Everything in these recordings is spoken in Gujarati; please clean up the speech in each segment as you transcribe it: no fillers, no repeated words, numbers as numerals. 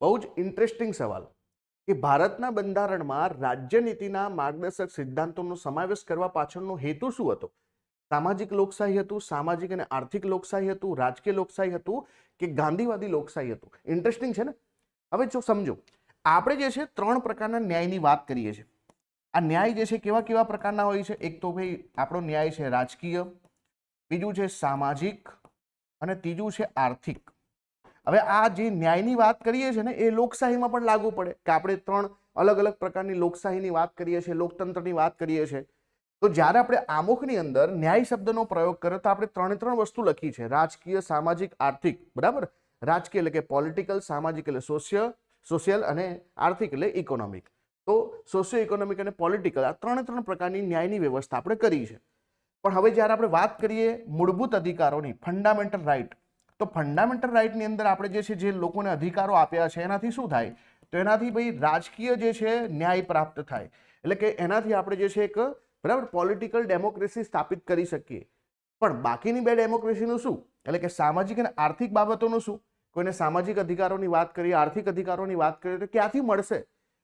બહુ જ ઇન્ટરેસ્ટિંગ સવાલ કે ભારતના બંધારણમાં રાજ્યનીતિના માર્ગદર્શક સિદ્ધાંતોનો સમાવેશ કરવા પાછળનો હેતુ શું હતો? સામાજિક લોકશાહી હતું, સામાજિક અને આર્થિક લોકશાહી હતું, રાજકીય લોકશાહી હતું કે ગાંધીવાદી લોકશાહી હતું? ઇન્ટરેસ્ટિંગ છે ને. હવે જો સમજો, આપણે જે છે 3 પ્રકારના ન્યાયની વાત કરીએ છીએ. આ ન્યાય જે છે કેવા કેવા પ્રકારના હોય છે? એક તો ભાઈ આપણો ન્યાય છે રાજકીય, બીજું છે સામાજિક અને ત્રીજું છે આર્થિક. હવે આ જે ન્યાયની વાત કરીએ છીએ ને એ લોકશાહીમાં પણ લાગુ પડે કે આપણે 3 અલગ અલગ પ્રકારની લોકશાહીની વાત કરીએ છીએ, લોકતંત્રની વાત કરીએ છીએ. તો જ્યારે આપણે આમુખની અંદર ન્યાય શબ્દનો પ્રયોગ કર્યો તો આપણે 3 વસ્તુ લખી છે: રાજકીય, સામાજિક, આર્થિક. બરાબર. રાજકીય એટલે કે પોલિટિકલ, સામાજિક એટલે સોશિયલ અને આર્થિક એટલે ઇકોનોમિક. તો સોશિયો ઇકોનોમિક અને પોલિટિકલ આ 3 પ્રકારની ન્યાયની વ્યવસ્થા આપણે કરી છે. પણ હવે જ્યારે આપણે વાત કરીએ મૂળભૂત અધિકારોની, ફંડામેન્ટલ રાઇટ, તો ફંડામેન્ટલ રાઇટની અંદર આપણે જે છે જે લોકોને અધિકારો આપ્યા છે એનાથી શું થાય? તો એનાથી ભાઈ રાજકીય જે છે ન્યાય પ્રાપ્ત થાય. એટલે કે એનાથી આપણે જે છે એક બરાબર પોલિટિકલ ડેમોક્રેસી સ્થાપિત કરી શકીએ. પણ બાકીની 2 ડેમોક્રેસીનું શું? એટલે કે સામાજિક અને આર્થિક બાબતોનું શું? કોઈને સામાજિક અધિકારોની વાત કરીએ, આર્થિક અધિકારોની વાત કરીએ તો ક્યાંથી મળશે?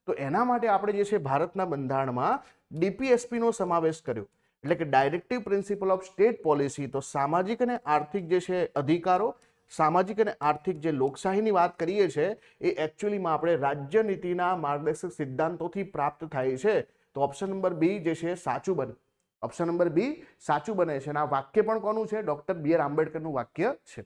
તો એના માટે આપણે જે છે ભારતના બંધારણમાં ડીપીએસપી નો સમાવેશ કર્યો, એટલે કે directive principal of state policy. તો સામાજિક અને આર્થિક જે છે અધિકારો, સામાજિક અને આર્થિક જે લોકશાહીની વાત કરીએ છીએ એ એકચ્યુઅલીમાં આપણે રાજ્યનીતિના માર્ગદર્શક સિદ્ધાંતોથી પ્રાપ્ત થાય છે. તો ઓપ્શન નંબર બી જે છે સાચું બને. ઓપ્શન નંબર બી સાચું બને છે. અને આ વાક્ય પણ કોનું છે? ડોક્ટર બી આર આંબેડકરનું વાક્ય છે.